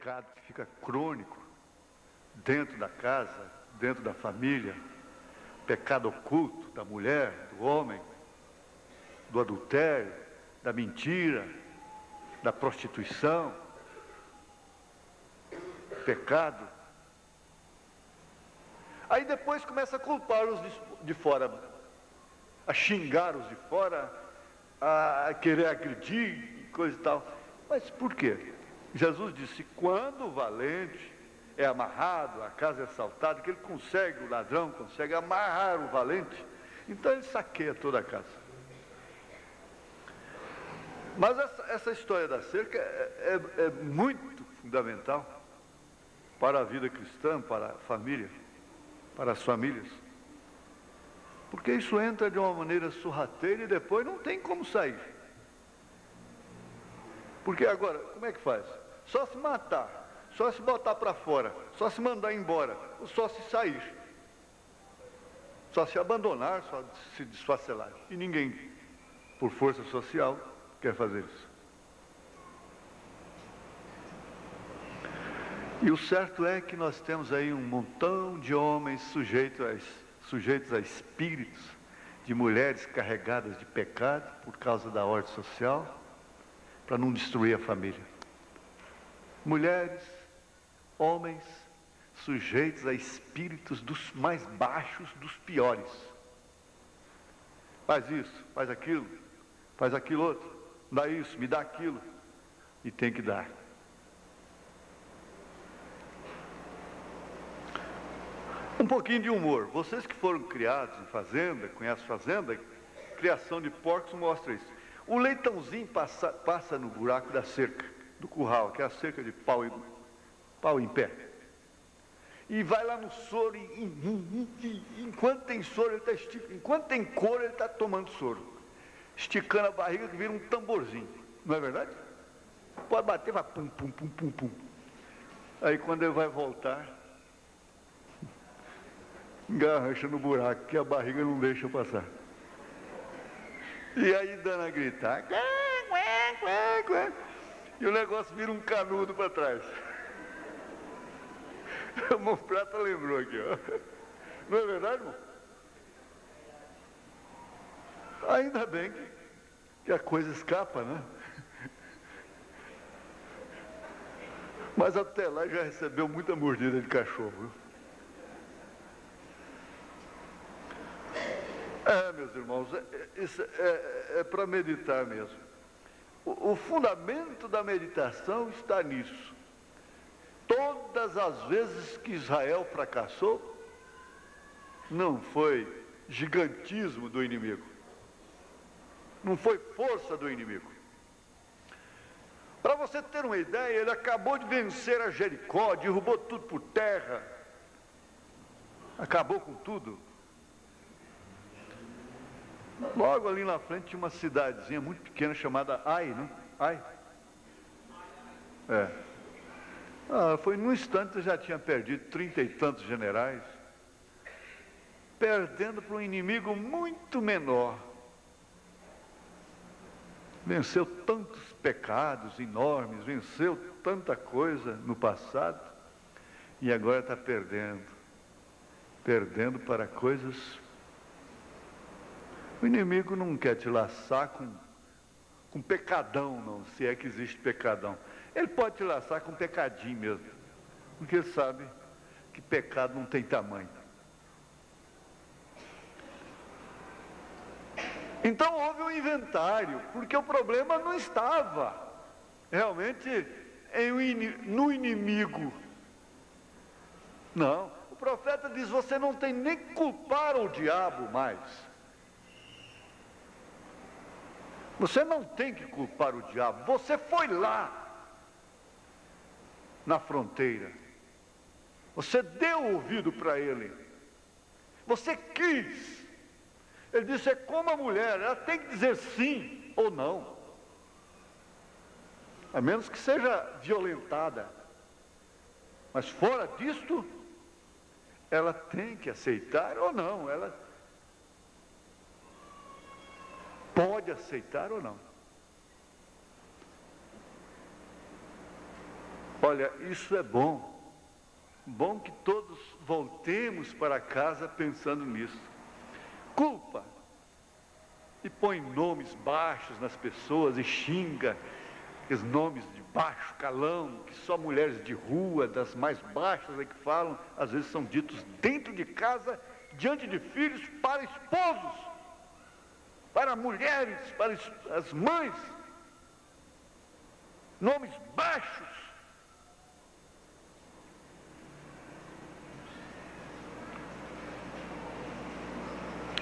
pecado que fica crônico dentro da casa, dentro da família, pecado oculto da mulher, do homem, do adultério, da mentira, da prostituição, pecado. Aí depois começa a culpar os de fora, a xingar os de fora, a querer agredir, coisa e tal. Mas por quê? Jesus disse, quando o valente é amarrado, a casa é assaltada, que ele consegue, o ladrão consegue amarrar o valente, então ele saqueia toda a casa. Mas essa história da cerca é muito fundamental para a vida cristã, para a família, para as famílias. Porque isso entra de uma maneira sorrateira e depois não tem como sair. Porque agora, como é que faz? Só se matar, só se botar para fora, só se mandar embora, ou só se sair. Só se abandonar, só se desfacelar. E ninguém, por força social, quer fazer isso. E o certo é que nós temos aí um montão de homens sujeitos a espíritos, de mulheres carregadas de pecado por causa da ordem social, para não destruir a família. Mulheres, homens, sujeitos a espíritos dos mais baixos, dos piores. Faz isso, faz aquilo outro, dá isso, me dá aquilo, e tem que dar. Um pouquinho de humor. Vocês que foram criados em fazenda, conhecem fazenda, criação de porcos mostra isso. O leitãozinho passa no buraco da cerca, do curral, que é a cerca de pau em pé. E vai lá no soro, enquanto tem soro, ele está esticando, enquanto tem couro, ele está tomando soro. Esticando a barriga que vira um tamborzinho. Não é verdade? Pode bater, vai pum, pum, pum, pum, pum. Aí quando ele vai voltar, engarrancha no buraco, que a barriga não deixa passar. E aí dando a gritar, e o negócio vira um canudo para trás. O irmão Prata lembrou aqui, ó. Não é verdade, irmão? Ainda bem que a coisa escapa, né? Mas até lá já recebeu muita mordida de cachorro, viu? Meus irmãos, isso é para meditar mesmo. O fundamento da meditação está nisso. Todas as vezes que Israel fracassou, não foi gigantismo do inimigo, não foi força do inimigo. Para você ter uma ideia, ele acabou de vencer a Jericó, derrubou tudo por terra, acabou com tudo. Logo ali na frente tinha uma cidadezinha muito pequena chamada Ai, né? Ai. Foi num instante já tinha perdido 30 e tantos generais, perdendo para um inimigo muito menor. Venceu tantos pecados enormes, venceu tanta coisa no passado, e agora está perdendo para coisas. O inimigo não quer te laçar com pecadão, não, se é que existe pecadão. Ele pode te laçar com pecadinho mesmo, porque ele sabe que pecado não tem tamanho. Então houve um inventário, porque o problema não estava realmente no inimigo. Não, o profeta diz, você não tem nem que culpar o diabo mais. Você não tem que culpar o diabo, você foi lá, na fronteira, você deu ouvido para ele, você quis. Ele disse, é como a mulher, ela tem que dizer sim ou não, a menos que seja violentada, mas fora disto, ela tem que aceitar ou não, ela pode aceitar ou não. Olha, isso é bom. Bom que todos voltemos para casa pensando nisso. Culpa. E põe nomes baixos nas pessoas e xinga os nomes de baixo calão, que só mulheres de rua, das mais baixas é que falam, às vezes são ditos dentro de casa, diante de filhos, para esposos, para mulheres, para as mães. Nomes baixos.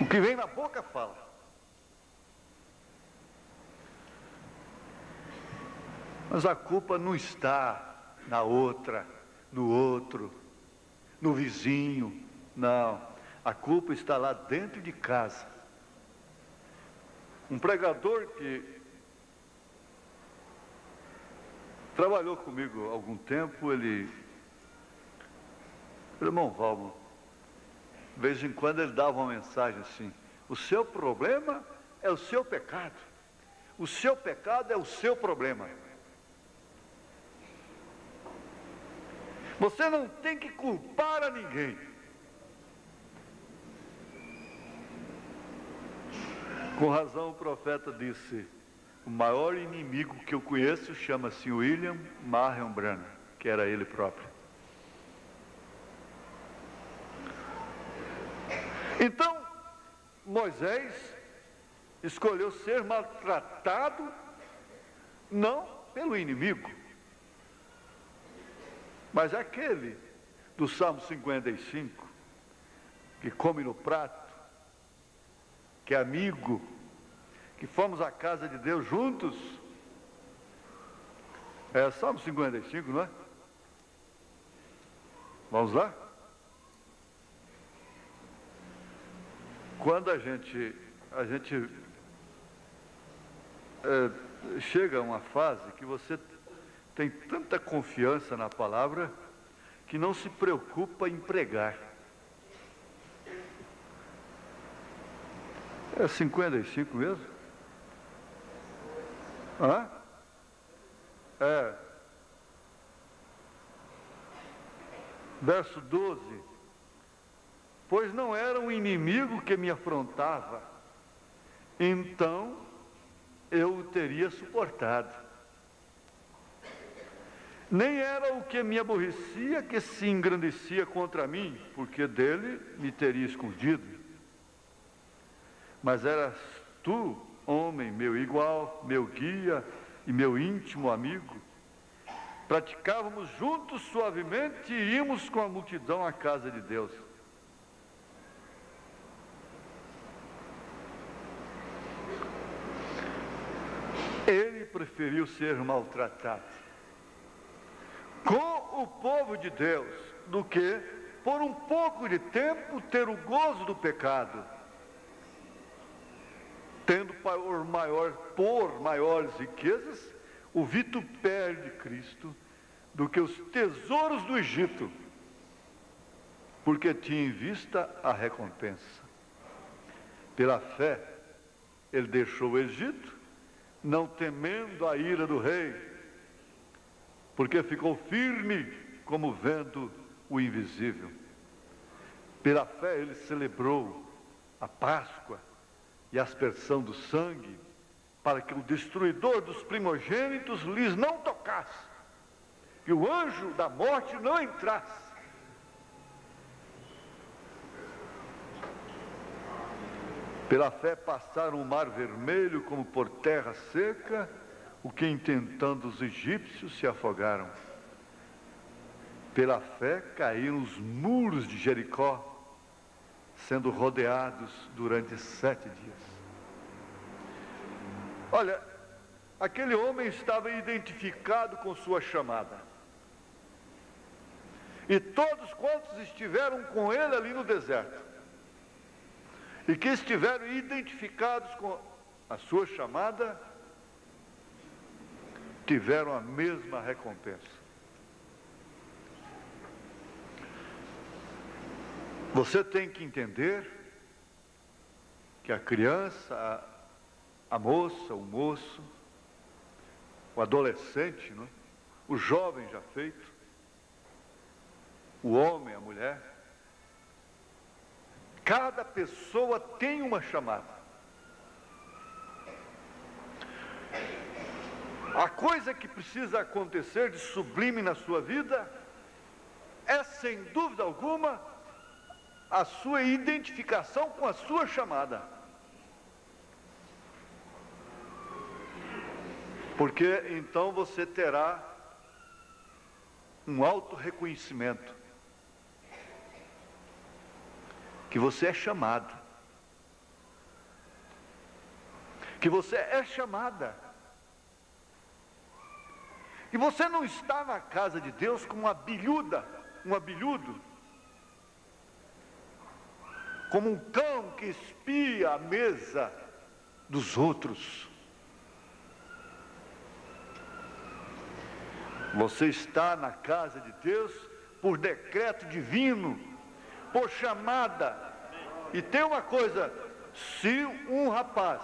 O que vem na boca fala. Mas a culpa não está na outra, no outro, no vizinho, não. A culpa está lá dentro de casa. Um pregador que trabalhou comigo há algum tempo, irmão Valmo, de vez em quando ele dava uma mensagem assim: o seu problema é o seu pecado. O seu pecado é o seu problema. Você não tem que culpar a ninguém. Com razão o profeta disse: o maior inimigo que eu conheço chama-se William Marion Branham, que era ele próprio. Então, Moisés escolheu ser maltratado não pelo inimigo, mas aquele do Salmo 55, que come no prato, que é amigo, que fomos à casa de Deus juntos. É Salmo 55, não é? Vamos lá? Quando a gente chega a uma fase que você tem tanta confiança na palavra que não se preocupa em pregar. É 55 mesmo? Hã? É. Verso 12. Pois não era um inimigo que me afrontava, então eu o teria suportado. Nem era o que me aborrecia que se engrandecia contra mim, porque dele me teria escondido. Mas eras tu, homem, meu igual, meu guia e meu íntimo amigo. Praticávamos juntos suavemente e íamos com a multidão à casa de Deus. Ele preferiu ser maltratado com o povo de Deus do que, por um pouco de tempo, ter o gozo do pecado, tendo por maiores riquezas o vitupério de Cristo do que os tesouros do Egito, porque tinha em vista a recompensa. Pela fé, ele deixou o Egito, não temendo a ira do rei, porque ficou firme como vendo o invisível. Pela fé ele celebrou a Páscoa e a aspersão do sangue, para que o destruidor dos primogênitos lhes não tocasse, que o anjo da morte não entrasse. Pela fé passaram o mar vermelho como por terra seca, o que intentando os egípcios se afogaram. Pela fé caíram os muros de Jericó, sendo rodeados durante 7 dias. Olha, aquele homem estava identificado com sua chamada. E todos quantos estiveram com ele ali no deserto, e que estiveram identificados com a sua chamada, tiveram a mesma recompensa. Você tem que entender que a criança, a moça, o moço, o adolescente, não é? o jovem já feito, o homem, a mulher. Cada pessoa tem uma chamada. A coisa que precisa acontecer de sublime na sua vida é, sem dúvida alguma, a sua identificação com a sua chamada. Porque então você terá um auto-reconhecimento que você é chamado, que você é chamada, e você não está na casa de Deus como uma bilhuda, um abelhudo, como um cão que espia a mesa dos outros. Você está na casa de Deus por decreto divino, por chamada. E tem uma coisa: se um rapaz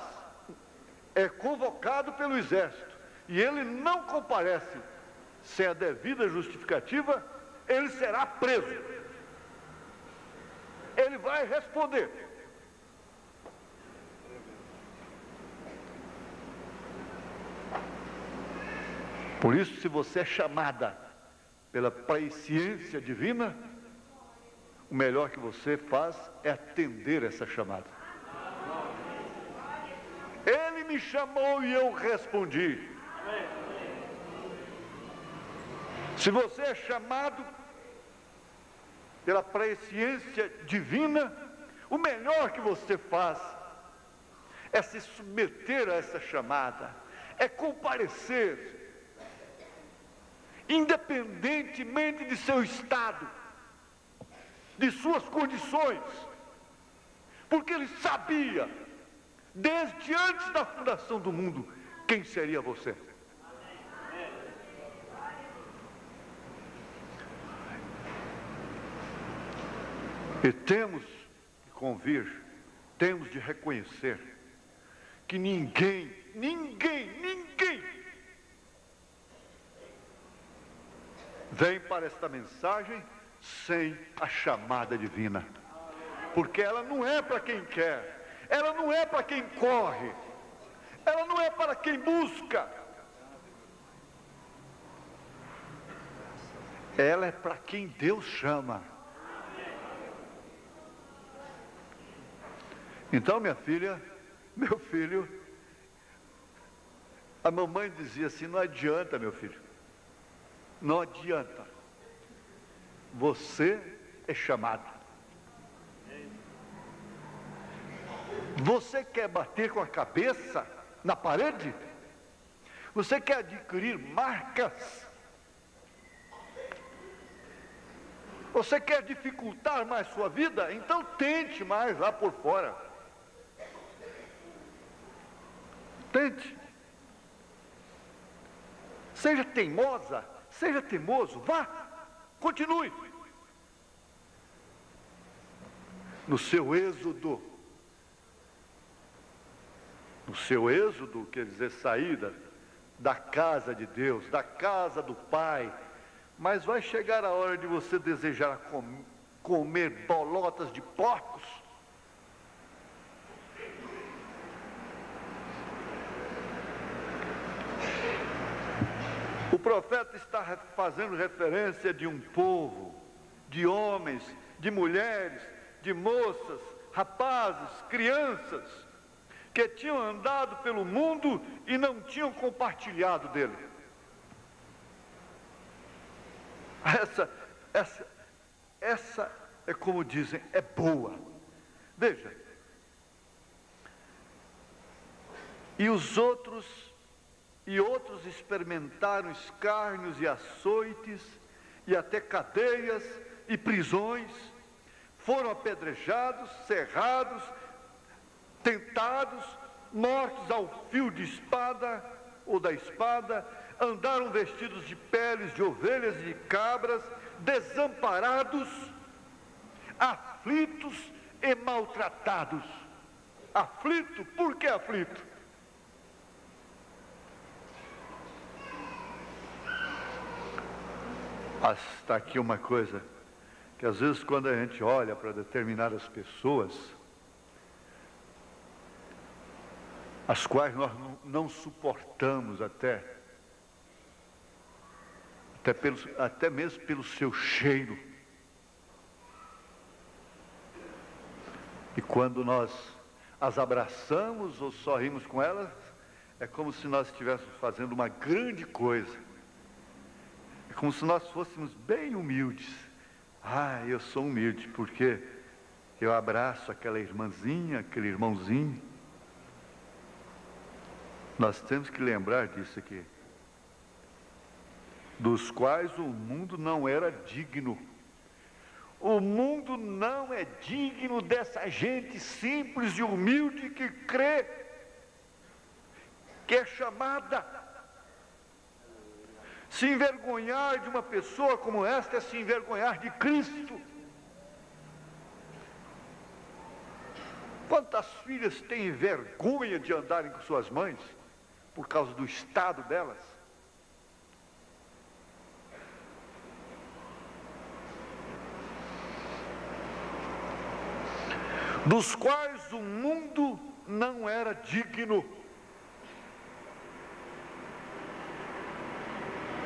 é convocado pelo exército e ele não comparece sem a devida justificativa, ele será preso. Ele vai responder. Por isso, se você é chamada pela presciência divina, o melhor que você faz é atender essa chamada. Ele me chamou e eu respondi. Se você é chamado pela presciência divina, o melhor que você faz é se submeter a essa chamada, é comparecer, independentemente de seu estado, de suas condições, porque ele sabia, desde antes da fundação do mundo, quem seria você. E temos de convir, temos de reconhecer que ninguém vem para esta mensagem sem a chamada divina, porque ela não é para quem quer, ela não é para quem corre, ela não é para quem busca, ela é para quem Deus chama. Então, minha filha, meu filho, a mamãe dizia assim: não adianta, meu filho, não adianta, você é chamado. Você quer bater com a cabeça na parede? Você quer adquirir marcas? Você quer dificultar mais sua vida? Então tente mais lá por fora. Tente. Seja teimosa, seja teimoso, vá, continue. No seu êxodo, quer dizer, saída da casa de Deus, da casa do Pai, mas vai chegar a hora de você desejar comer bolotas de porcos. O profeta está fazendo referência de um povo, de homens, de mulheres, de moças, rapazes, crianças, que tinham andado pelo mundo e não tinham compartilhado dele. Essa é, como dizem, é boa. Veja. E outros experimentaram escárnios e açoites, e até cadeias e prisões, foram apedrejados, cerrados, tentados, mortos ao fio de espada ou da espada, andaram vestidos de peles de ovelhas e de cabras, desamparados, aflitos e maltratados. Aflito, por que aflito? Está aqui uma coisa, que às vezes quando a gente olha para determinadas pessoas, as quais nós não suportamos até mesmo pelo seu cheiro. E quando nós as abraçamos ou sorrimos com elas, é como se nós estivéssemos fazendo uma grande coisa. É como se nós fôssemos bem humildes. Ah, eu sou humilde porque eu abraço aquela irmãzinha, aquele irmãozinho. Nós temos que lembrar disso aqui. Dos quais o mundo não era digno. O mundo não é digno dessa gente simples e humilde que crê, que é chamada. Se envergonhar de uma pessoa como esta é se envergonhar de Cristo. Quantas filhas têm vergonha de andarem com suas mães por causa do estado delas? Dos quais o mundo não era digno.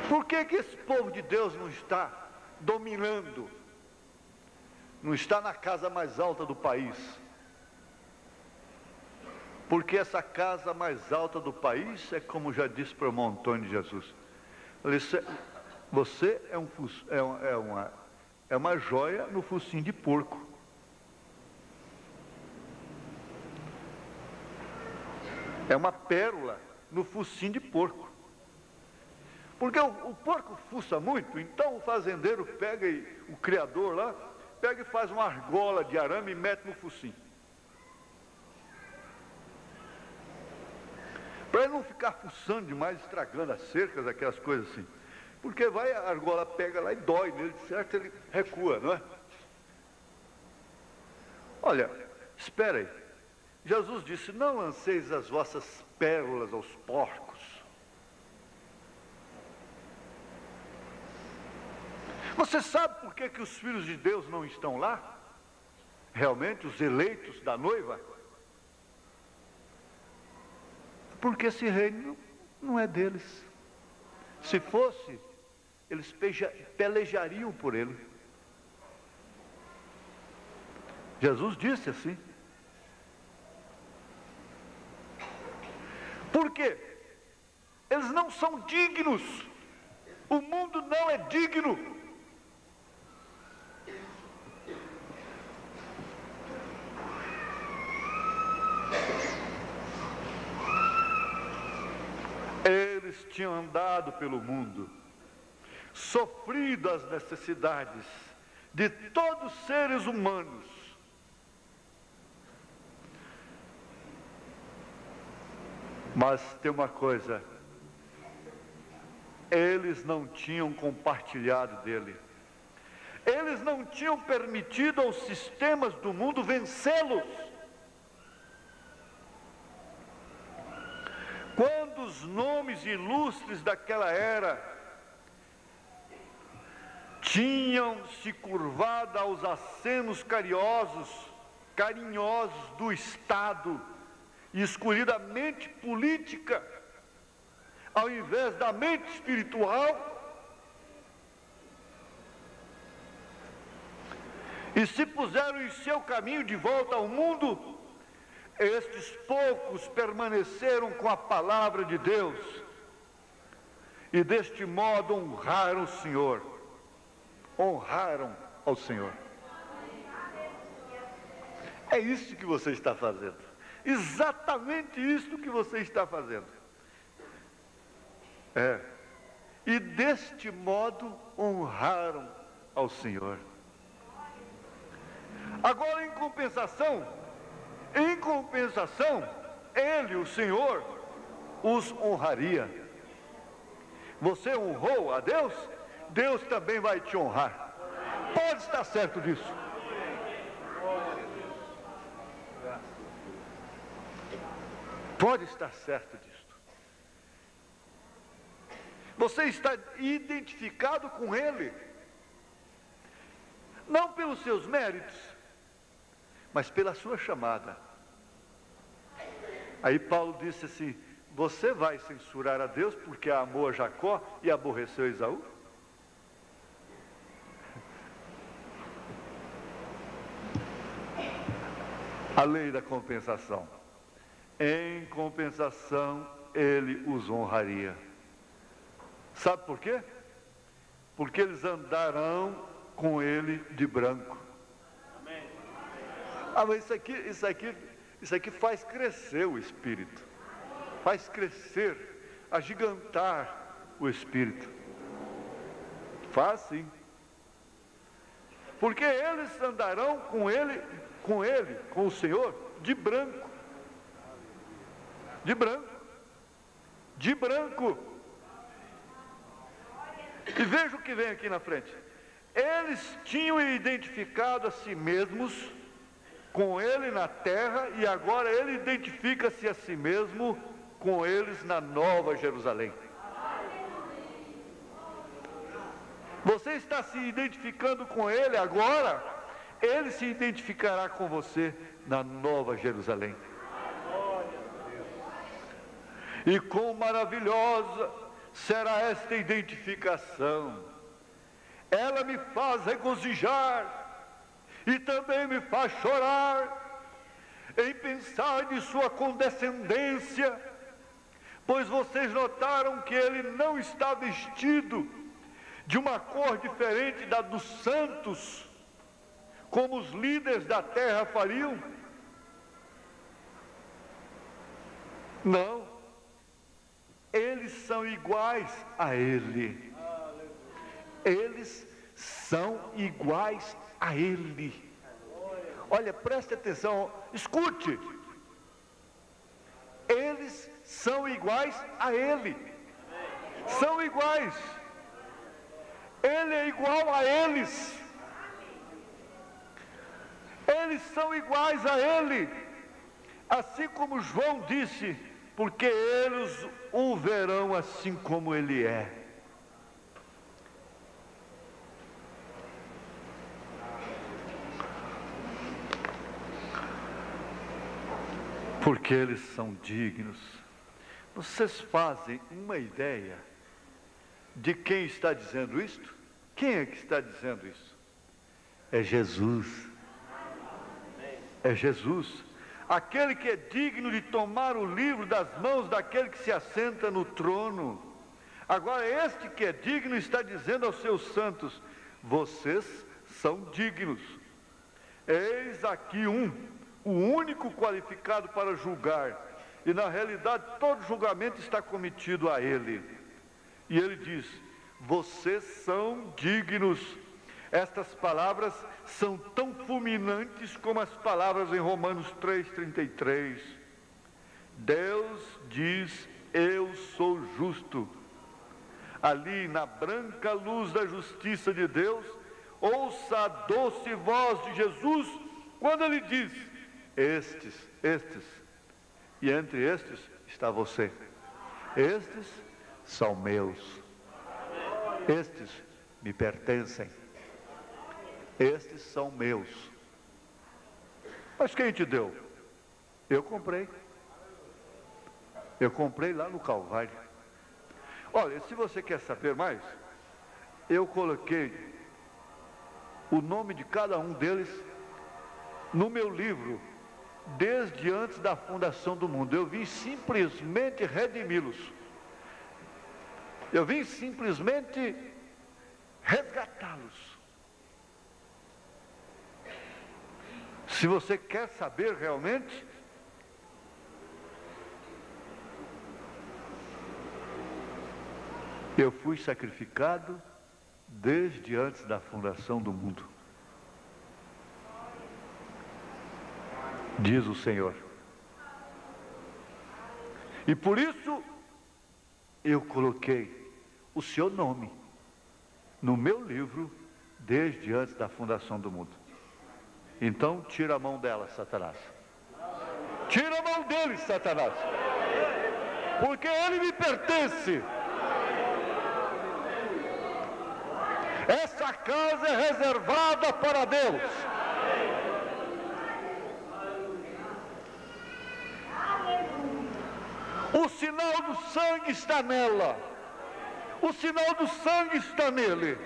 Por que esse povo de Deus não está dominando? Não está na casa mais alta do país? Porque essa casa mais alta do país é como já disse para o irmão Antônio de Jesus. Você é uma joia no focinho de porco. É uma pérola no focinho de porco. Porque o porco fuça muito, então o fazendeiro pega, o criador lá, pega e faz uma argola de arame e mete no focinho. Para ele não ficar fuçando demais, estragando as cercas, aquelas coisas assim. Porque a argola pega lá e dói nele, certo? Ele recua, não é? Olha, espera aí. Jesus disse, não lanceis as vossas pérolas aos porcos. Você sabe por que os filhos de Deus não estão lá? Realmente, os eleitos da noiva? Porque esse reino não é deles. Se fosse, eles pelejariam por ele. Jesus disse assim. Por quê? Eles não são dignos. O mundo não é digno. Eles tinham andado pelo mundo, sofrido as necessidades de todos os seres humanos. Mas tem uma coisa, eles não tinham compartilhado dele. Eles não tinham permitido aos sistemas do mundo vencê-los. Quando os nomes ilustres daquela era tinham se curvado aos acenos carinhosos do Estado, e escolhido a mente política, ao invés da mente espiritual, e se puseram em seu caminho de volta ao mundo, estes poucos permaneceram com a palavra de Deus, e deste modo honraram o Senhor, honraram ao Senhor. É isso que você está fazendo. Exatamente isso que você está fazendo. E deste modo honraram ao Senhor. Agora, em compensação, Ele, o Senhor, os honraria. Você honrou a Deus, Deus também vai te honrar. Pode estar certo disso. Pode estar certo disto. Você está identificado com Ele, não pelos seus méritos, mas pela sua chamada. Aí Paulo disse assim: você vai censurar a Deus porque amou a Jacó e aborreceu Esaú? A lei da compensação. Em compensação, ele os honraria. Sabe por quê? Porque eles andarão com ele de branco. Ah, mas isso aqui faz crescer o espírito. Faz crescer, agigantar o espírito. Faz sim. Porque eles andarão com ele, com o Senhor, de branco. De branco. De branco. E veja o que vem aqui na frente. Eles tinham identificado a si mesmos com ele na terra, e agora ele identifica-se a si mesmo com eles na Nova Jerusalém. Você está se identificando com ele agora, ele se identificará com você na Nova Jerusalém. E quão maravilhosa será esta identificação! Ela me faz regozijar e também me faz chorar em pensar de sua condescendência, pois vocês notaram que ele não está vestido de uma cor diferente da dos santos, como os líderes da terra fariam. Não, eles são iguais a ele. Eles são iguais a ele. Olha, preste atenção, escute. Eles são iguais a ele. São iguais. Ele é igual a eles. Eles são iguais a ele. Assim como João disse, porque eles o verão assim como ele é. Porque eles são dignos. Vocês fazem uma ideia de quem está dizendo isto? Quem é que está dizendo isso? É Jesus. É Jesus. Aquele que é digno de tomar o livro das mãos daquele que se assenta no trono. Agora este que é digno está dizendo aos seus santos: vocês são dignos. Eis aqui o único qualificado para julgar, e na realidade todo julgamento está cometido a ele. E ele diz: vocês são dignos. Estas palavras são tão fulminantes como as palavras em Romanos 3,33. Deus diz: eu sou justo. Ali na branca luz da justiça de Deus, ouça a doce voz de Jesus, quando ele diz: estes, e entre estes está você. Estes são meus. Estes me pertencem. Estes são meus. Mas quem te deu? Eu comprei. Eu comprei lá no Calvário. Olha, se você quer saber mais, eu coloquei o nome de cada um deles no meu livro, desde antes da fundação do mundo. Eu vim simplesmente redimi-los. Eu vim simplesmente resgatá-los. Se você quer saber realmente, eu fui sacrificado desde antes da fundação do mundo, diz o Senhor. E por isso eu coloquei o seu nome no meu livro desde antes da fundação do mundo. Então tira a mão dela, Satanás. Tira a mão dele, Satanás. Porque ele me pertence. essa casa é reservada para Deus. O sinal do sangue está nela. O sinal do sangue está nele.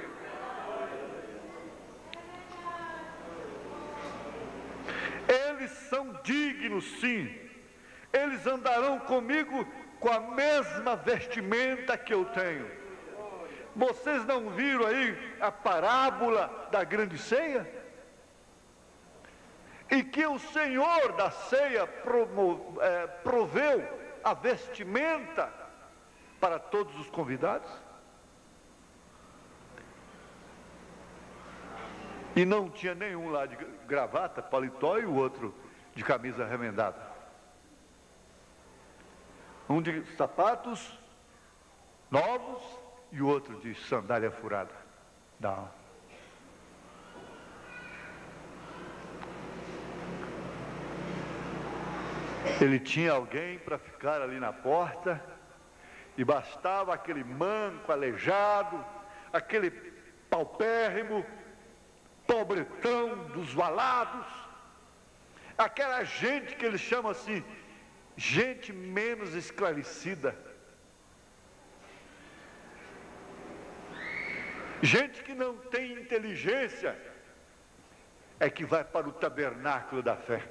Eles são dignos, sim. Eles andarão comigo com a mesma vestimenta que eu tenho. Vocês não viram aí a parábola da grande ceia? E que o Senhor da ceia proveu a vestimenta para todos os convidados? E não tinha nenhum lá de gravata, paletó, e o outro de camisa remendada. Um de sapatos novos e o outro de sandália furada. Não. Ele tinha alguém para ficar ali na porta, e bastava aquele manco, aleijado, aquele paupérrimo, pobretão dos valados, aquela gente que eles chamam assim, gente menos esclarecida, gente que não tem inteligência, é que vai para o tabernáculo da fé.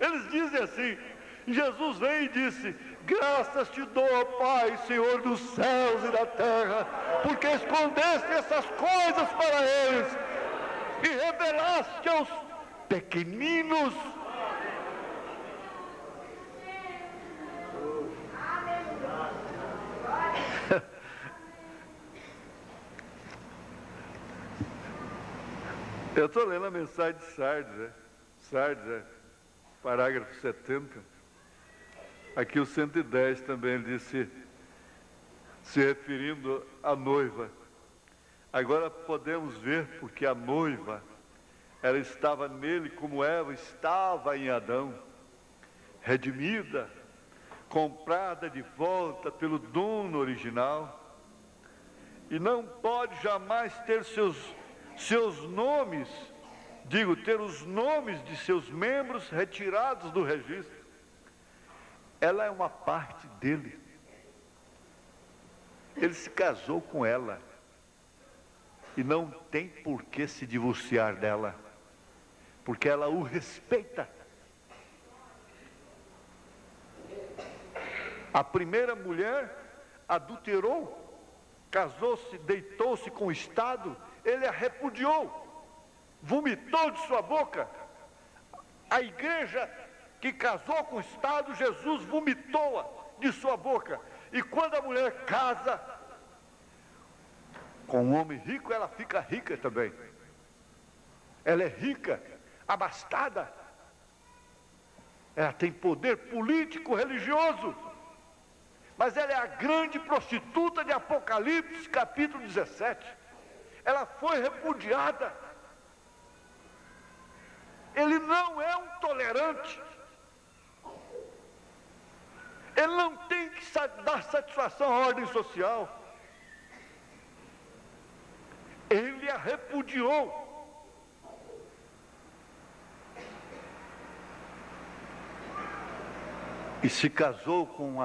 Eles dizem assim, Jesus veio e disse: graças te dou, Pai, Senhor dos céus e da terra, porque escondeste essas coisas para eles e revelaste aos pequeninos. Eu estou lendo a mensagem de Sardes, Sardes, parágrafo 70. Aqui o 110 também, ele disse, se referindo à noiva: agora podemos ver porque a noiva, ela estava nele como Eva estava em Adão, redimida, comprada de volta pelo dono original, e não pode jamais ter seus nomes, ter os nomes de seus membros retirados do registro. Ela é uma parte dele. Ele se casou com ela e não tem por que se divorciar dela, porque ela o respeita. A primeira mulher adulterou, casou-se, deitou-se com o Estado, ele a repudiou, vomitou de sua boca. A igreja que casou com o Estado, Jesus vomitou-a de sua boca. E quando a mulher casa com um homem rico, ela fica rica também. Ela é rica, abastada. Ela tem poder político, religioso. Mas ela é a grande prostituta de Apocalipse, capítulo 17. Ela foi repudiada. Ele não é um tolerante. Ele não tem que dar satisfação à ordem social. Ele a repudiou. E se casou com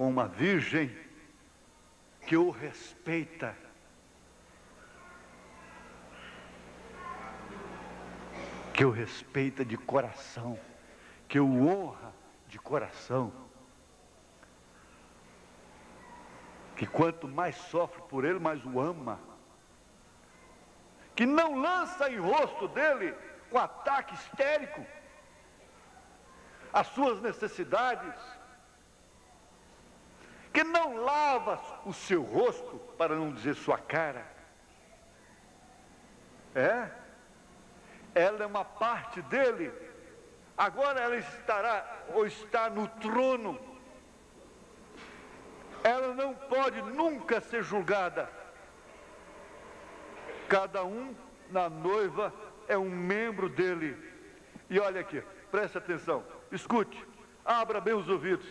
uma virgem que o respeita. Que o respeita de coração. Que o honra de coração. Que quanto mais sofre por ele, mais o ama. Que não lança em rosto dele com ataque histérico as suas necessidades. Que não lava o seu rosto, para não dizer sua cara. Ela é uma parte dele. Agora ela está no trono. Ela não pode nunca ser julgada. Cada um na noiva é um membro dele. E olha aqui, preste atenção, escute, abra bem os ouvidos.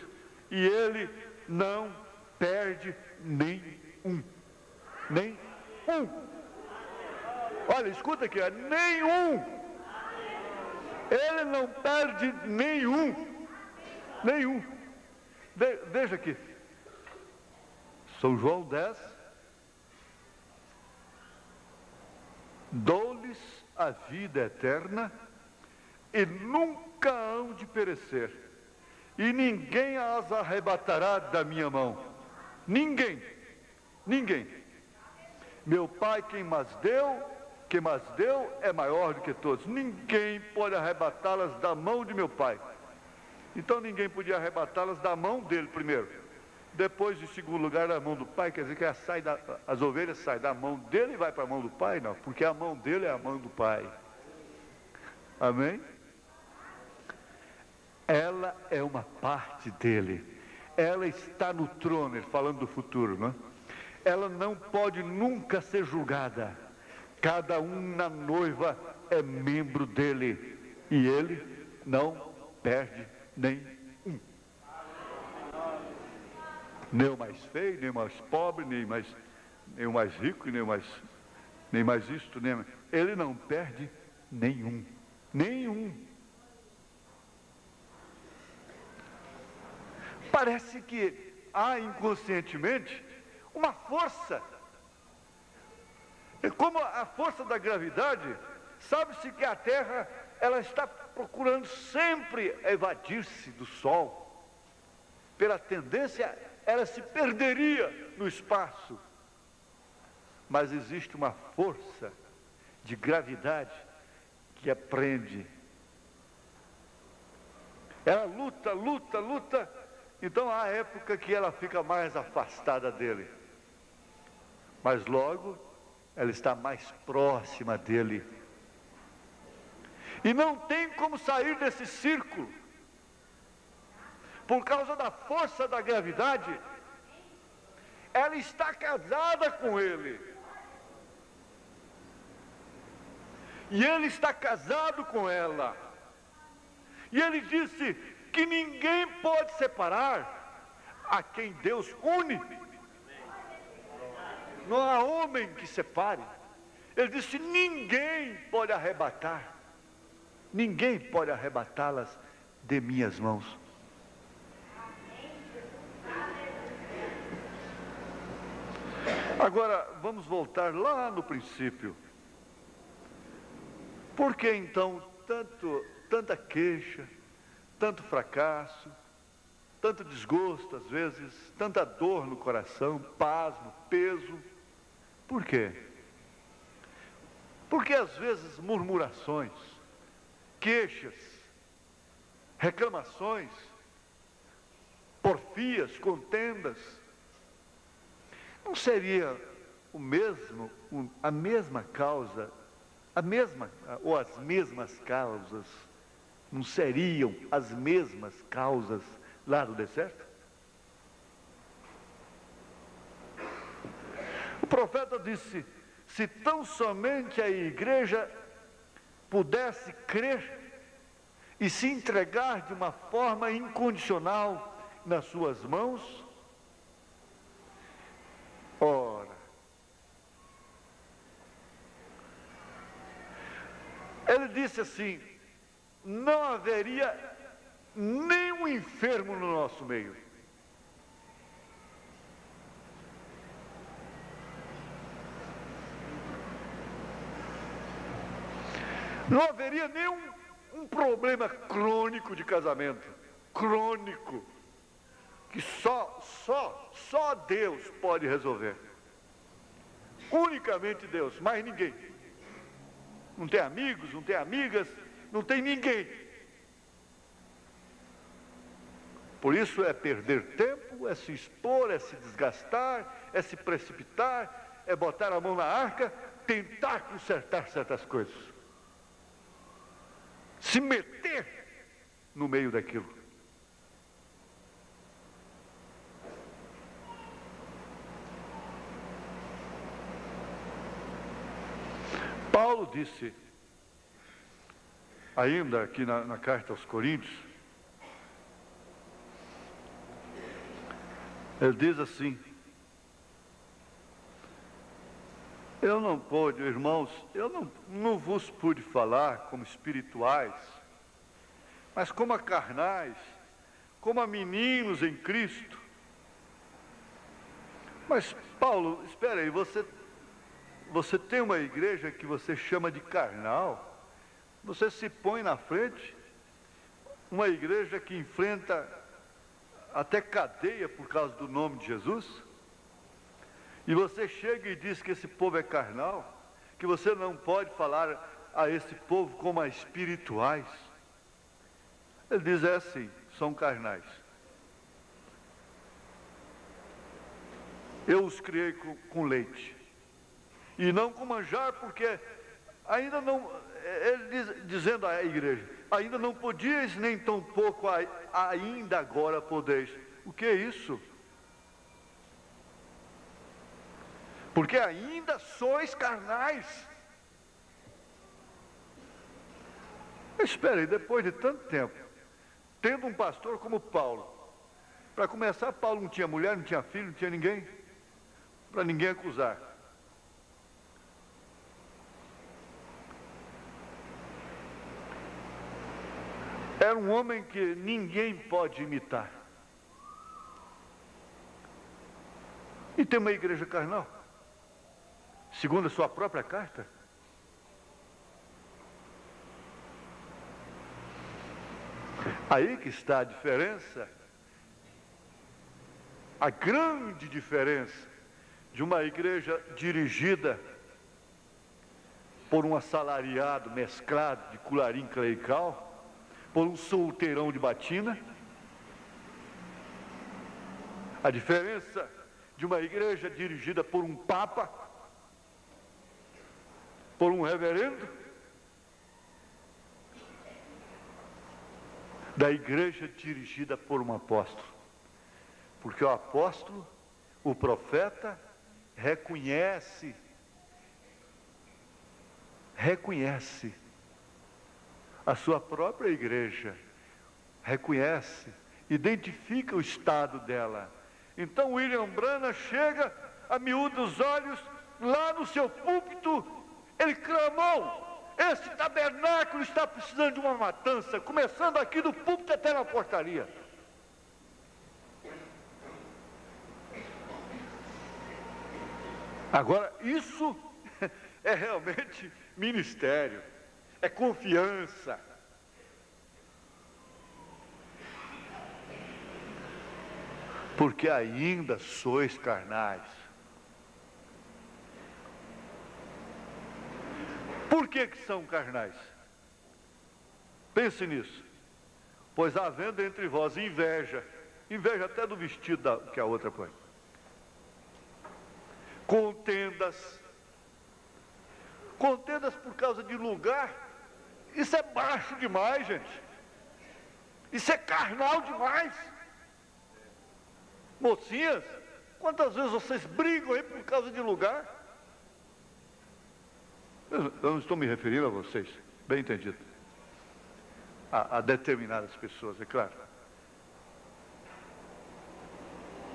E ele não perde nenhum. Nem um. Olha, escuta aqui, nenhum. Ele não perde nenhum. Nenhum. Veja aqui. São João 10. Dou-lhes a vida eterna e nunca hão de perecer, e ninguém as arrebatará da minha mão. Ninguém. Ninguém. Meu Pai quem mas deu é maior do que todos. Ninguém pode arrebatá-las da mão de meu Pai. Então ninguém podia arrebatá-las da mão dele primeiro. Depois, em segundo lugar, da mão do Pai. Quer dizer que as ovelhas saem da mão dele e vai para a mão do Pai? Não, porque a mão dele é a mão do Pai. Amém? Ela é uma parte dele. Ela está no trono, ele falando do futuro, não é? Ela não pode nunca ser julgada. Cada um na noiva é membro dele. E ele não perde nem um. Nem o mais feio, nem o mais pobre, nem o mais rico, nem mais isto, ele não perde nenhum. Nenhum. Parece que há inconscientemente uma força. É como a força da gravidade. Sabe-se que a Terra, ela está procurando sempre evadir-se do Sol. Pela tendência, ela se perderia no espaço. Mas existe uma força de gravidade que a prende. Ela luta. Então há época que ela fica mais afastada dele. Mas logo ela está mais próxima dele. E não tem como sair desse círculo. Por causa da força da gravidade, ela está casada com ele. E ele está casado com ela. E ele disse que ninguém pode separar a quem Deus une. Não há homem que separe. Ele disse: ninguém pode arrebatar. Ninguém pode arrebatá-las de minhas mãos. Agora, vamos voltar lá no princípio. Por que então tanta queixa, tanto fracasso, tanto desgosto às vezes, tanta dor no coração, pasmo, peso? Por quê? Porque às vezes murmurações, queixas, reclamações, porfias, contendas, não seria a mesma causa, ou as mesmas causas, não seriam as mesmas causas lá no deserto? O profeta disse: se tão somente a igreja pudesse crer e se entregar de uma forma incondicional nas suas mãos, ora, ele disse assim: não haveria nenhum enfermo no nosso meio. Não haveria nenhum problema crônico de casamento, crônico, que só Deus pode resolver. Unicamente Deus, mais ninguém. Não tem amigos, não tem amigas, não tem ninguém. Por isso é perder tempo, é se expor, é se desgastar, é se precipitar, é botar a mão na arca, tentar consertar certas coisas. Se meter no meio daquilo. Paulo disse, ainda aqui na carta aos Coríntios, ele diz assim: Eu não pude, irmãos, eu não vos pude falar como espirituais, mas como a carnais, como a meninos em Cristo. Mas, Paulo, espera aí, você tem uma igreja que você chama de carnal? Você se põe na frente, uma igreja que enfrenta até cadeia por causa do nome de Jesus? E você chega e diz que esse povo é carnal, que você não pode falar a esse povo como a espirituais. Ele diz assim, são carnais. Eu os criei com leite, e não com manjar, porque ainda não, ele dizendo à igreja, ainda não podíeis, nem tampouco ainda agora podeis. O que é isso? Porque ainda sois carnais. Espere aí, depois de tanto tempo, tendo um pastor como Paulo, para começar, Paulo não tinha mulher, não tinha filho, não tinha ninguém, para ninguém acusar. Era um homem que ninguém pode imitar. E tem uma igreja carnal, segundo a sua própria carta. Aí que está a diferença, a grande diferença de uma igreja dirigida por um assalariado mesclado de colarim clerical, por um solteirão de batina. A diferença de uma igreja dirigida por um papa, por um reverendo, da igreja dirigida por um apóstolo. Porque o apóstolo, o profeta, reconhece a sua própria igreja, reconhece, identifica o estado dela. Então William Branham chega a miúdos olhos, lá no seu púlpito, ele clamou: esse tabernáculo está precisando de uma matança, começando aqui do púlpito até na portaria. Agora, isso é realmente ministério, é confiança. Porque ainda sois carnais. Por que são carnais? Pense nisso. Pois havendo entre vós inveja até do vestido que a outra põe, contendas por causa de lugar. Isso é baixo demais, gente. Isso é carnal demais. Mocinhas, quantas vezes vocês brigam aí por causa de lugar? Eu não estou me referindo a vocês, bem entendido, a determinadas pessoas, é claro.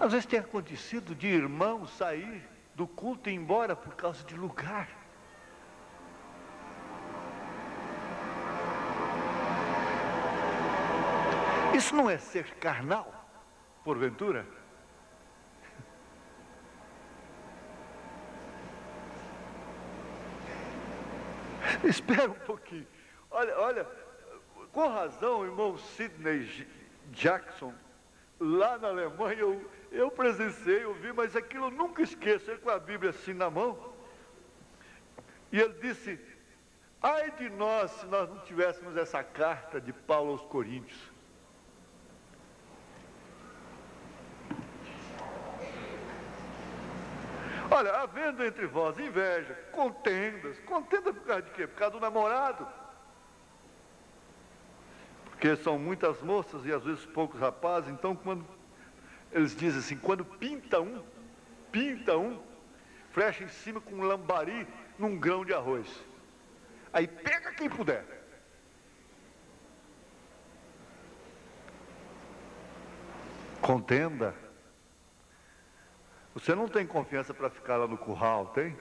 Às vezes tem acontecido de irmãos sair do culto e ir embora por causa de lugar. Isso não é ser carnal, porventura? Espera um pouquinho. Olha, com razão, o irmão Sidney Jackson, lá na Alemanha, eu presenciei, eu vi, mas aquilo eu nunca esqueço, ele com a Bíblia assim na mão, e ele disse: ai de nós se nós não tivéssemos essa carta de Paulo aos Coríntios. Olha, havendo entre vós inveja, contendas por causa de quê? Por causa do namorado. Porque são muitas moças e às vezes poucos rapazes, então quando eles dizem assim, quando pinta um, flecha em cima com um lambari num grão de arroz. Aí pega quem puder. Contenda. Você não tem confiança para ficar lá no curral, tem?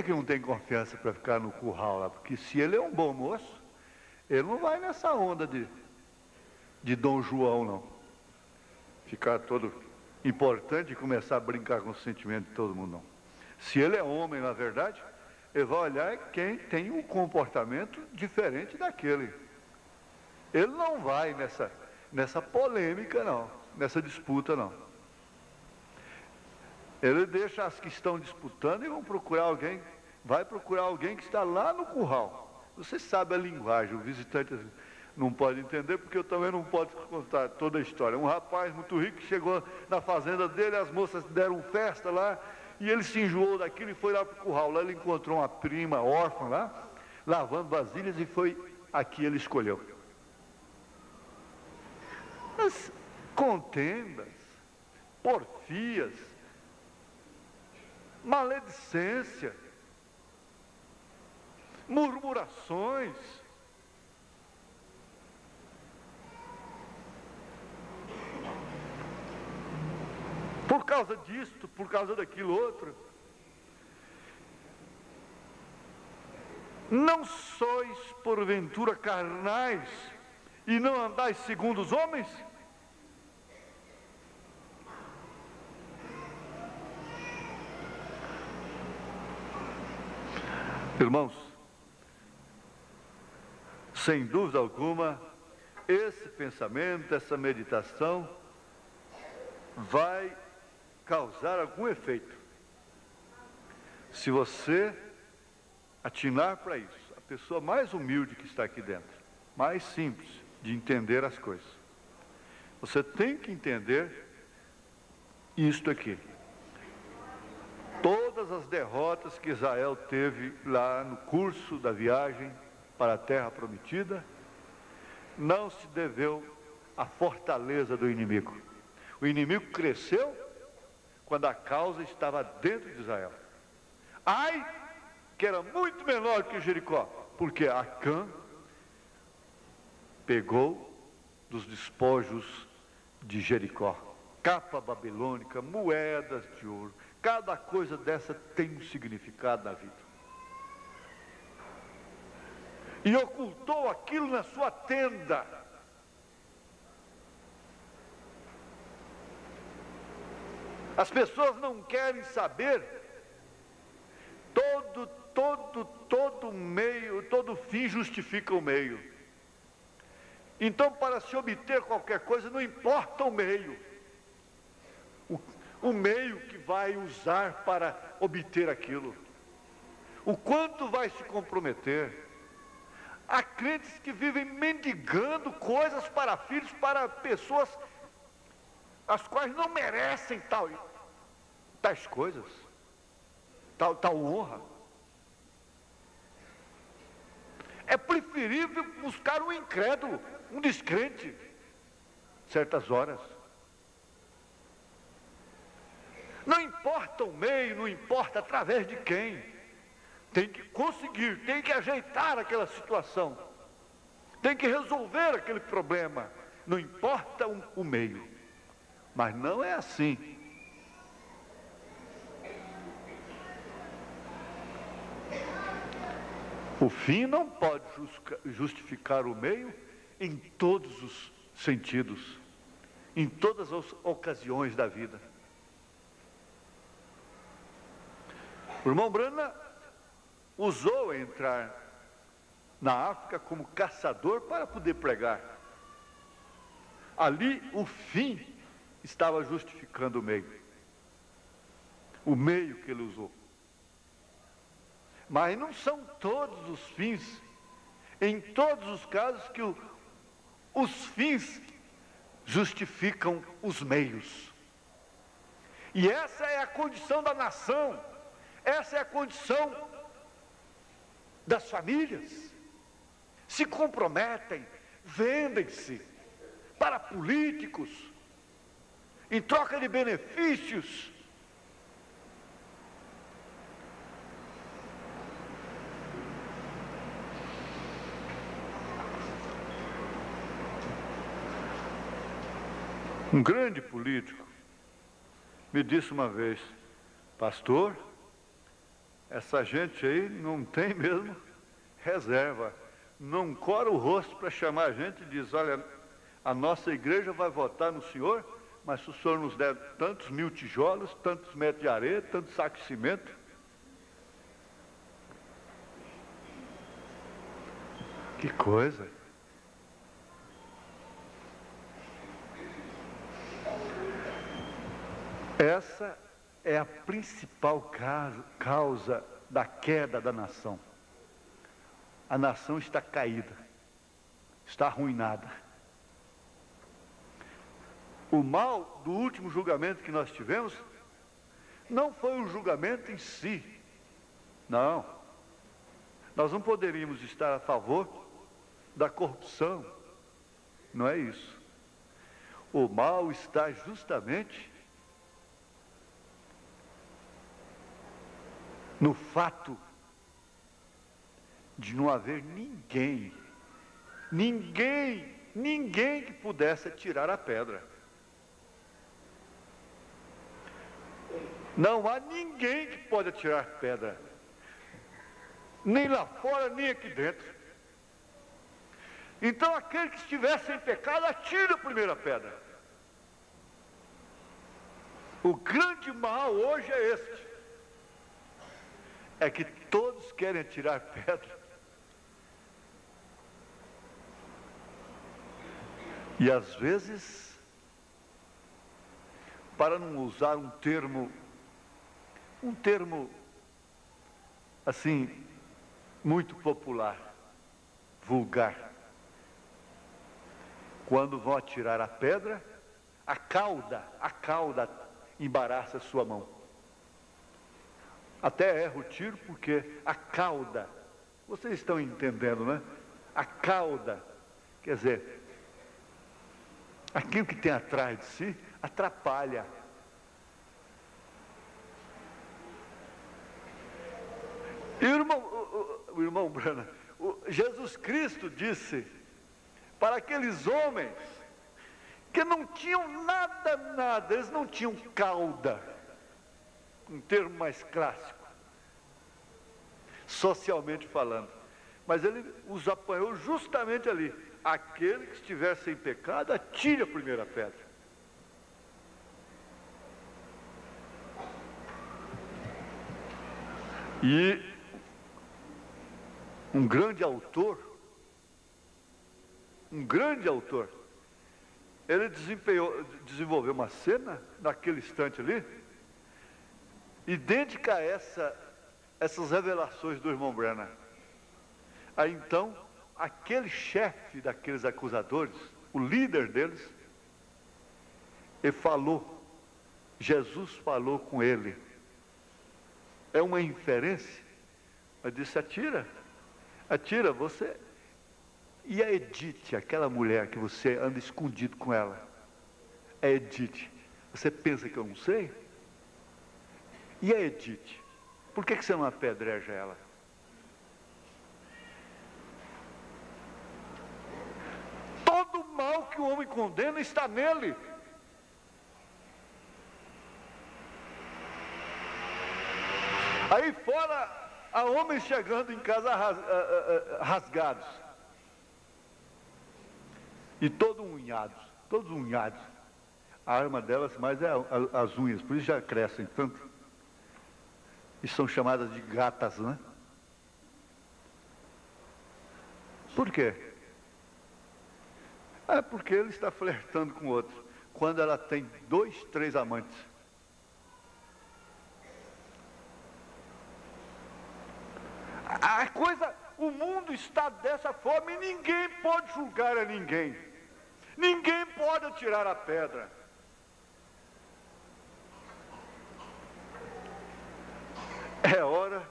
que não tem confiança para ficar no curral lá? Porque se ele é um bom moço, ele não vai nessa onda de Dom João, não. Ficar todo importante e começar a brincar com o sentimento de todo mundo, não. Se ele é homem, na verdade, ele vai olhar quem tem um comportamento diferente daquele. Ele não vai nessa polêmica, não, nessa disputa, não. Ele deixa as que estão disputando e vão procurar alguém, vai procurar alguém que está lá no curral. Você sabe a linguagem, o visitante não pode entender, porque eu também não posso contar toda a história. Um rapaz muito rico chegou na fazenda dele, as moças deram festa lá, e ele se enjoou daquilo e foi lá para o curral. Lá ele encontrou uma prima órfã lá, lavando vasilhas, e foi aqui ele escolheu. As contendas, porfias, maledicência, murmurações, por causa disto, por causa daquilo outro. Não sois porventura carnais e não andais segundo os homens? Irmãos, sem dúvida alguma, esse pensamento, essa meditação vai causar algum efeito. Se você atinar para isso, a pessoa mais humilde que está aqui dentro, mais simples de entender as coisas, você tem que entender isto aqui. Todas as derrotas que Israel teve lá no curso da viagem para a terra prometida, não se deveu à fortaleza do inimigo. O inimigo cresceu quando a causa estava dentro de Israel. Ai, que era muito menor que Jericó, porque Acã pegou dos despojos de Jericó, capa babilônica, moedas de ouro. Cada coisa dessa tem um significado na vida. E ocultou aquilo na sua tenda. As pessoas não querem saber. Todo meio, todo fim justifica o meio. Então, para se obter qualquer coisa, não importa o meio. O meio que vai usar para obter aquilo. O quanto vai se comprometer. Há crentes que vivem mendigando coisas para filhos, para pessoas as quais não merecem tais coisas, tal honra. É preferível buscar um incrédulo, um descrente, certas horas. Não importa o meio, não importa através de quem. Tem que conseguir, tem que ajeitar aquela situação. Tem que resolver aquele problema. Não importa o meio. Mas não é assim. O fim não pode justificar o meio em todos os sentidos, em todas as ocasiões da vida. O irmão Brana usou entrar na África como caçador para poder pregar. Ali o fim estava justificando o meio que ele usou. Mas não são todos os fins, em todos os casos, que os fins justificam os meios. E essa é a condição da nação, essa é a condição das famílias. Se comprometem, vendem-se para políticos, em troca de benefícios. Um grande político me disse uma vez: pastor, essa gente aí não tem mesmo reserva. Não cora o rosto para chamar a gente e diz, olha, a nossa igreja vai votar no senhor, mas se o senhor nos der tantos 1000 tijolos, tantos metros de areia, tantos sacos de cimento. Que coisa! Essa é a principal causa da queda da nação. A nação está caída, está arruinada. O mal do último julgamento que nós tivemos não foi o julgamento em si. Não. Nós não poderíamos estar a favor da corrupção. Não é isso. O mal está justamente no fato de não haver ninguém que pudesse tirar a pedra. Não há ninguém que pode atirar pedra, nem lá fora, nem aqui dentro. Então aquele que estivesse em pecado, atire a primeira pedra. O grande mal hoje é este, é que todos querem atirar pedra. E às vezes, para não usar um termo assim, muito popular, vulgar, quando vão atirar a pedra, a cauda embaraça a sua mão. Até erra o tiro porque a cauda, vocês estão entendendo, né? A cauda, quer dizer, aquilo que tem atrás de si atrapalha. E o irmão Brana, Jesus Cristo disse para aqueles homens que não tinham nada, eles não tinham cauda, um termo mais clássico, socialmente falando, mas ele os apanhou justamente ali. Aquele que estivesse em pecado, atire a primeira pedra. E um grande autor, ele desenvolveu uma cena naquele instante ali, idêntica a essas revelações do irmão Branham. Aí então, aquele chefe daqueles acusadores, o líder deles, Jesus falou com ele. É uma inferência, mas disse, atira você. E a Edith, aquela mulher que você anda escondido com ela, a Edith, você pensa que eu não sei? E a Edith, por que você não apedreja ela? Todo o mal que o homem condena está nele. Aí fora, há homens chegando em casa rasgados. E todos unhados. A arma delas mais é as unhas, por isso já crescem tanto. E são chamadas de gatas, né? Por quê? É porque ele está flertando com outro. Quando ela tem 2, 3 amantes. O mundo está dessa forma e ninguém pode julgar a ninguém. Ninguém pode atirar a pedra. É hora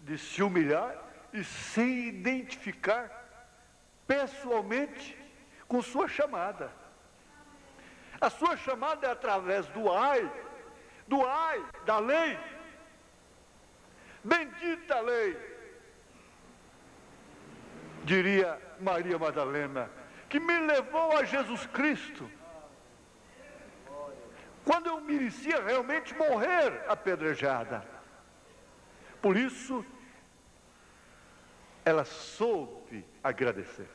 de se humilhar e se identificar pessoalmente com sua chamada. A sua chamada é através do ai, da lei. Bendita a lei, diria Maria Madalena, que me levou a Jesus Cristo, quando eu merecia realmente morrer apedrejada. Por isso, ela soube agradecer.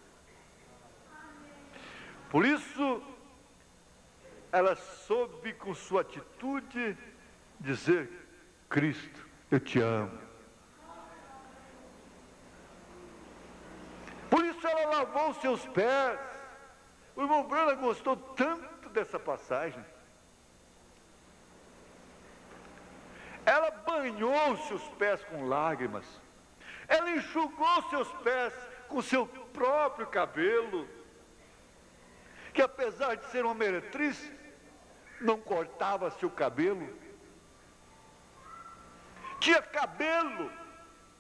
Por isso, ela soube com sua atitude dizer: Cristo, eu te amo. Por isso ela lavou os seus pés. O irmão Branham gostou tanto dessa passagem. Ela banhou os seus pés com lágrimas. Ela enxugou seus pés com seu próprio cabelo, que apesar de ser uma meretriz, não cortava seu cabelo. Tinha cabelo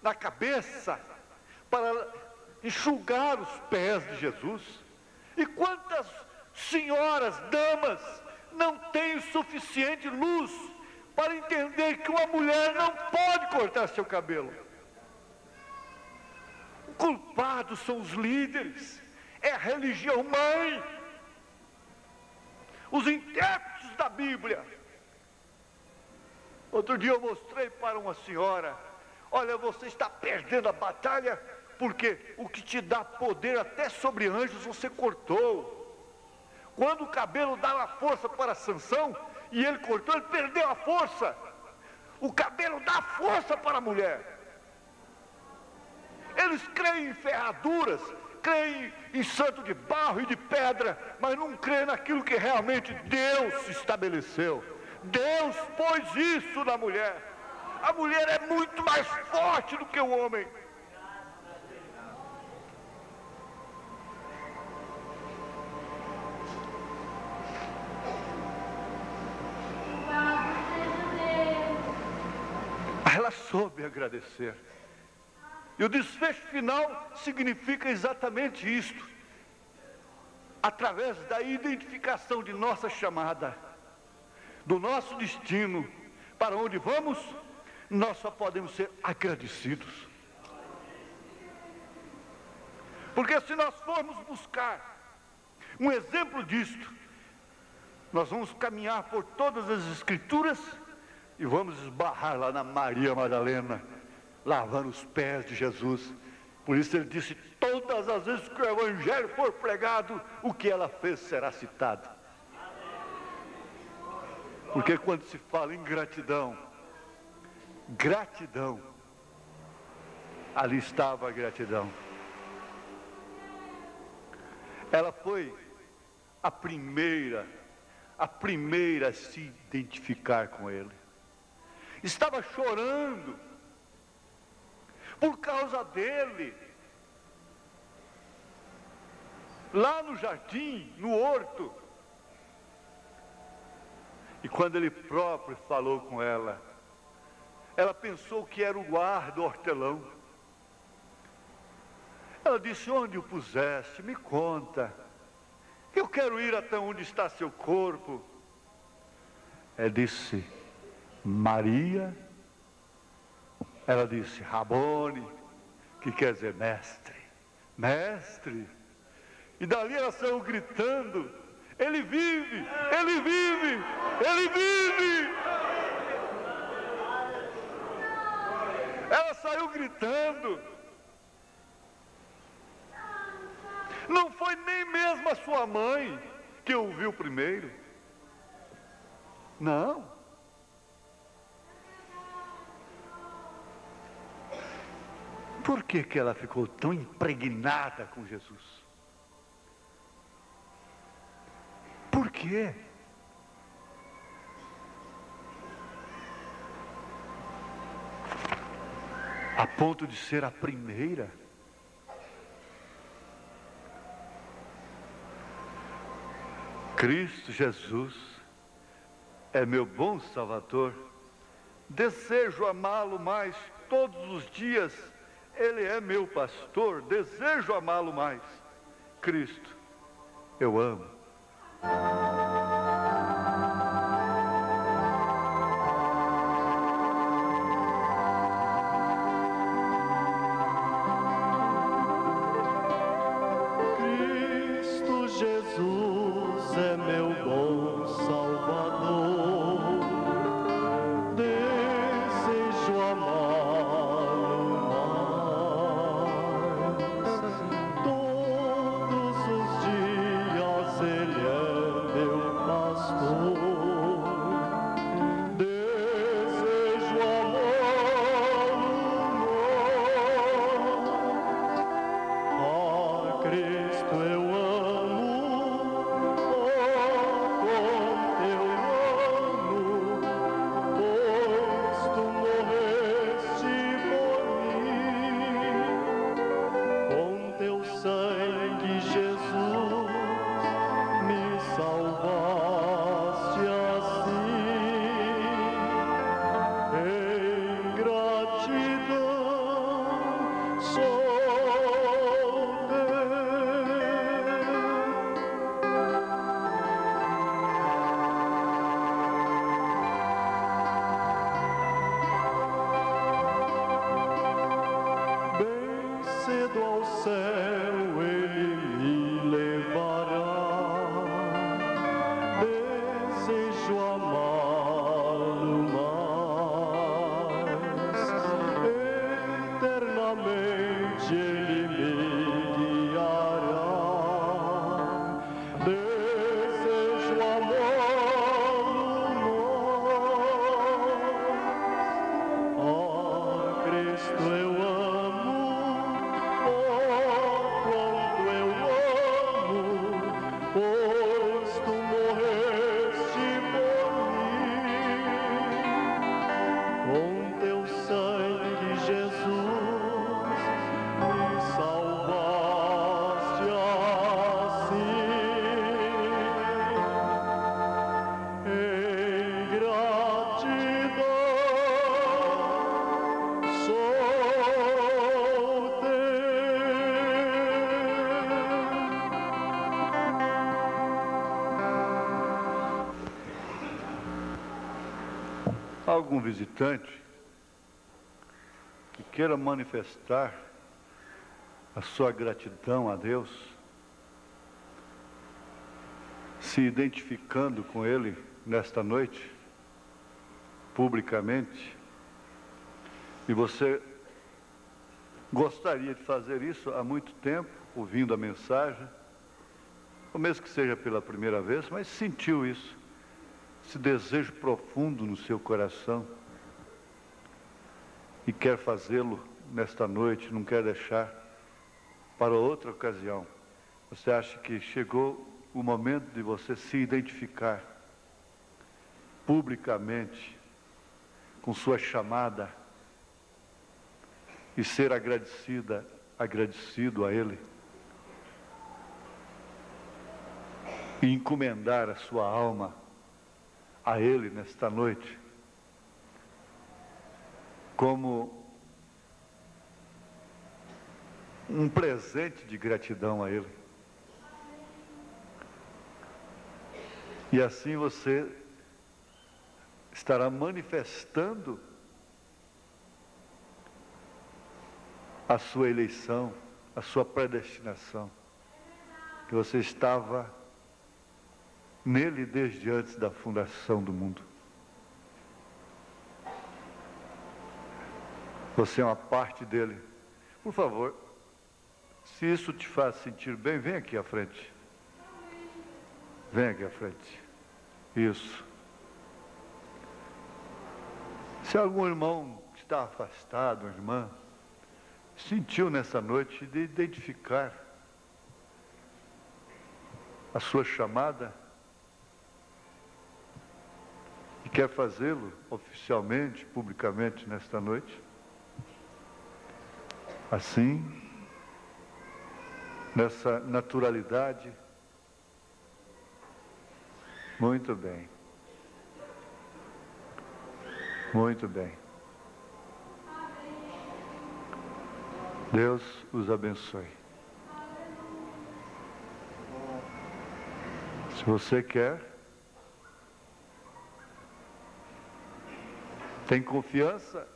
na cabeça para enxugar os pés de Jesus. E quantas senhoras, damas, não têm suficiente luz para entender que uma mulher não pode cortar seu cabelo? Culpados são os líderes, é a religião mãe, os intérpretes da Bíblia. Outro dia eu mostrei para uma senhora: olha, você está perdendo a batalha, porque o que te dá poder até sobre anjos você cortou. Quando o cabelo dava força para Sansão e ele cortou, ele perdeu a força. O cabelo dá força para a mulher. Eles creem em ferraduras, creem em santo de barro e de pedra, mas não creem naquilo que realmente Deus estabeleceu. Deus pôs isso na mulher. A mulher é muito mais forte do que o homem. Ela soube agradecer. E o desfecho final significa exatamente isto. Através da identificação de nossa chamada, do nosso destino, para onde vamos, nós só podemos ser agradecidos. Porque se nós formos buscar um exemplo disto, nós vamos caminhar por todas as Escrituras e vamos esbarrar lá na Maria Madalena, lavando os pés de Jesus. Por isso ele disse: todas as vezes que o Evangelho for pregado, o que ela fez será citado. Porque quando se fala em gratidão, ali estava a gratidão. Ela foi a primeira a se identificar com ele. Estava chorando por causa dele, lá no jardim, no horto. E quando ele próprio falou com ela, ela pensou que era o guarda, o hortelão. Ela disse: onde o puseste? Me conta. Eu quero ir até onde está seu corpo. Ele disse: Maria. Ela disse: Rabone, que quer dizer mestre, mestre. E dali ela saiu gritando: ele vive, ele vive, ele vive. Ela saiu gritando. Não foi nem mesmo a sua mãe que ouviu primeiro. Não. Por que ela ficou tão impregnada com Jesus? Por quê? A ponto de ser a primeira. Cristo Jesus é meu bom Salvador. Desejo amá-lo mais todos os dias. Ele é meu pastor. Desejo amá-lo mais. Cristo, eu amo. Cristo Jesus é meu bom Salvador. Desejo amar com teu sangue, Jesus, me salvaste assim. Em gratidão sou teu. Algum visitante que queira manifestar a sua gratidão a Deus, se identificando com Ele nesta noite, publicamente, e você gostaria de fazer isso há muito tempo, ouvindo a mensagem, ou mesmo que seja pela primeira vez, mas sentiu isso, esse desejo profundo no seu coração, e quer fazê-lo nesta noite, não quer deixar para outra ocasião. Você acha que chegou o momento de você se identificar publicamente com sua chamada e ser agradecido a Ele, e encomendar a sua alma a Ele nesta noite, como um presente de gratidão a Ele. E assim você estará manifestando a sua eleição, a sua predestinação, que você estava nele desde antes da fundação do mundo. Você é uma parte dele. Por favor, se isso te faz sentir bem, vem aqui à frente. Vem aqui à frente. Isso. Se algum irmão que está afastado, irmã, sentiu nessa noite de identificar a sua chamada e quer fazê-lo oficialmente, publicamente nesta noite, assim, nessa naturalidade, muito bem. Muito bem. Deus os abençoe. Se você quer, tem confiança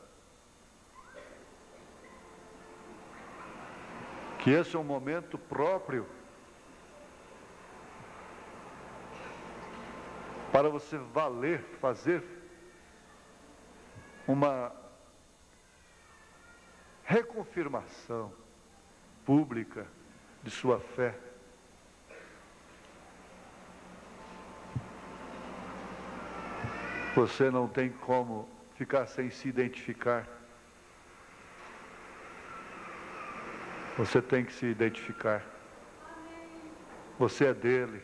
que esse é um momento próprio para você fazer uma reconfirmação pública de sua fé. Você não tem como ficar sem se identificar. Você tem que se identificar. Você é dele.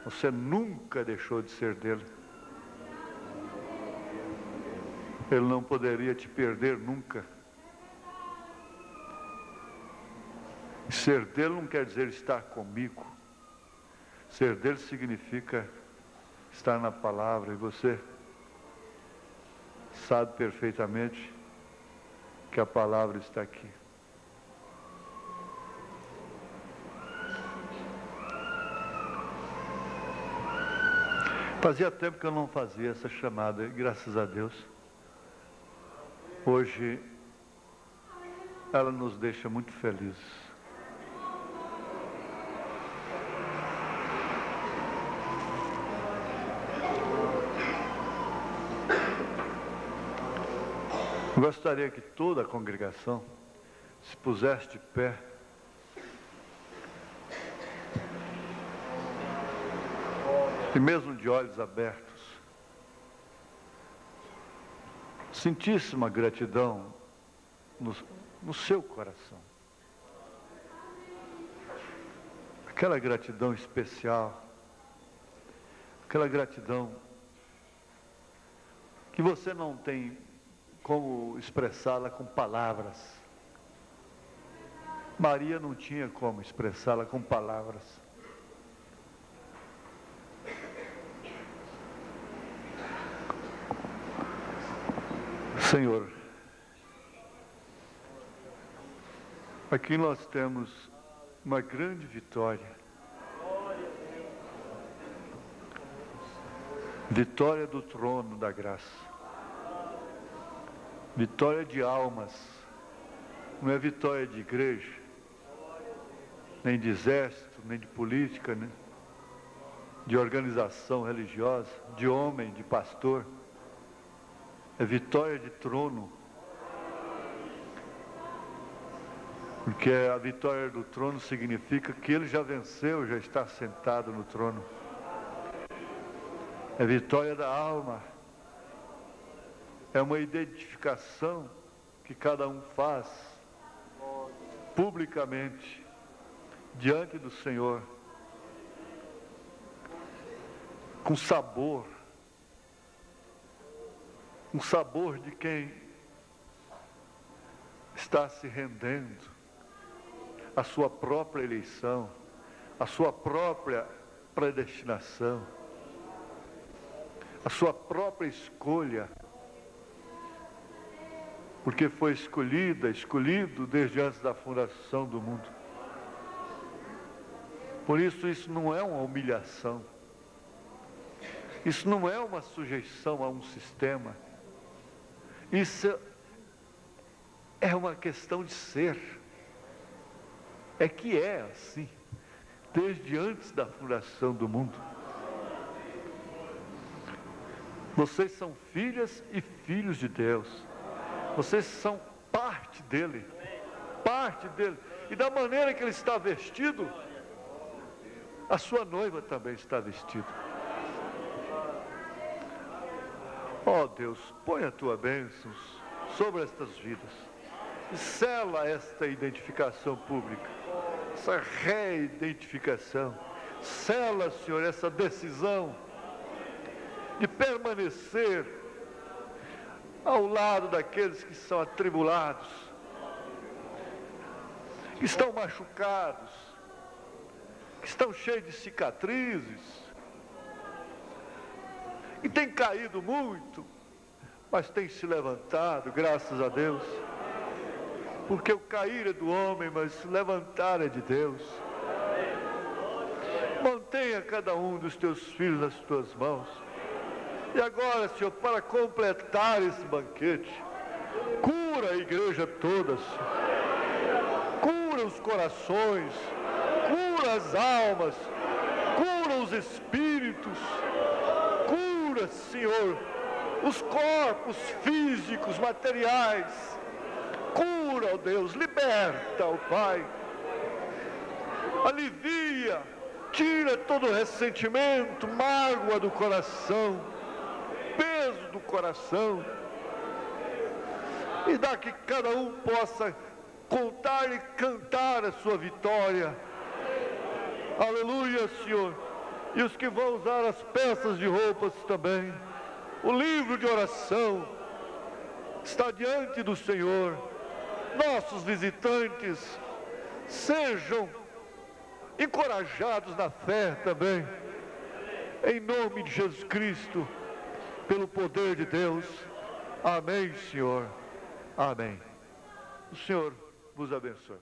Você nunca deixou de ser dele. Ele não poderia te perder nunca. Ser dele não quer dizer estar comigo. Ser dele significa estar na palavra, e você sabe perfeitamente que a palavra está aqui. Fazia tempo que eu não fazia essa chamada, e graças a Deus, hoje ela nos deixa muito felizes. Gostaria que toda a congregação se pusesse de pé e mesmo de olhos abertos, sentisse uma gratidão no seu coração. Aquela gratidão especial, aquela gratidão que você não tem como expressá-la com palavras. Maria não tinha como expressá-la com palavras. Senhor, aqui nós temos uma grande vitória. Vitória do trono da graça. Vitória de almas. Não é vitória de igreja, nem de exército, nem de política, né? De organização religiosa, de homem, de pastor. É vitória de trono. Porque a vitória do trono significa que ele já venceu, já está sentado no trono. É vitória da alma. É uma identificação que cada um faz publicamente diante do Senhor, com sabor, um sabor de quem está se rendendo à sua própria eleição, à sua própria predestinação, à sua própria escolha, porque foi escolhido desde antes da fundação do mundo. Por isso não é uma humilhação, isso não é uma sujeição a um sistema, isso é uma questão de ser, é que é assim, desde antes da fundação do mundo. Vocês são filhas e filhos de Deus, vocês são parte dele, e da maneira que ele está vestido, a sua noiva também está vestida. Ó Deus, põe a tua bênção sobre estas vidas, e sela esta identificação pública, essa reidentificação, sela, Senhor, essa decisão de permanecer ao lado daqueles que são atribulados, que estão machucados, que estão cheios de cicatrizes, e têm caído muito, mas têm se levantado, graças a Deus, porque o cair é do homem, mas se levantar é de Deus. Mantenha cada um dos teus filhos nas tuas mãos. E agora, Senhor, para completar esse banquete, cura a igreja toda, Senhor. Cura os corações, cura as almas, cura os espíritos, cura, Senhor, os corpos físicos, materiais. Cura, ó Deus, liberta, ó Pai. Alivia, tira todo ressentimento, mágoa do coração, peso do coração, e dá que cada um possa contar e cantar a sua vitória. Aleluia, Senhor. E os que vão usar as peças de roupas também, o livro de oração está diante do Senhor. Nossos visitantes sejam encorajados na fé também, em nome de Jesus Cristo, pelo poder de Deus. Amém, Senhor. Amém. O Senhor vos abençoe.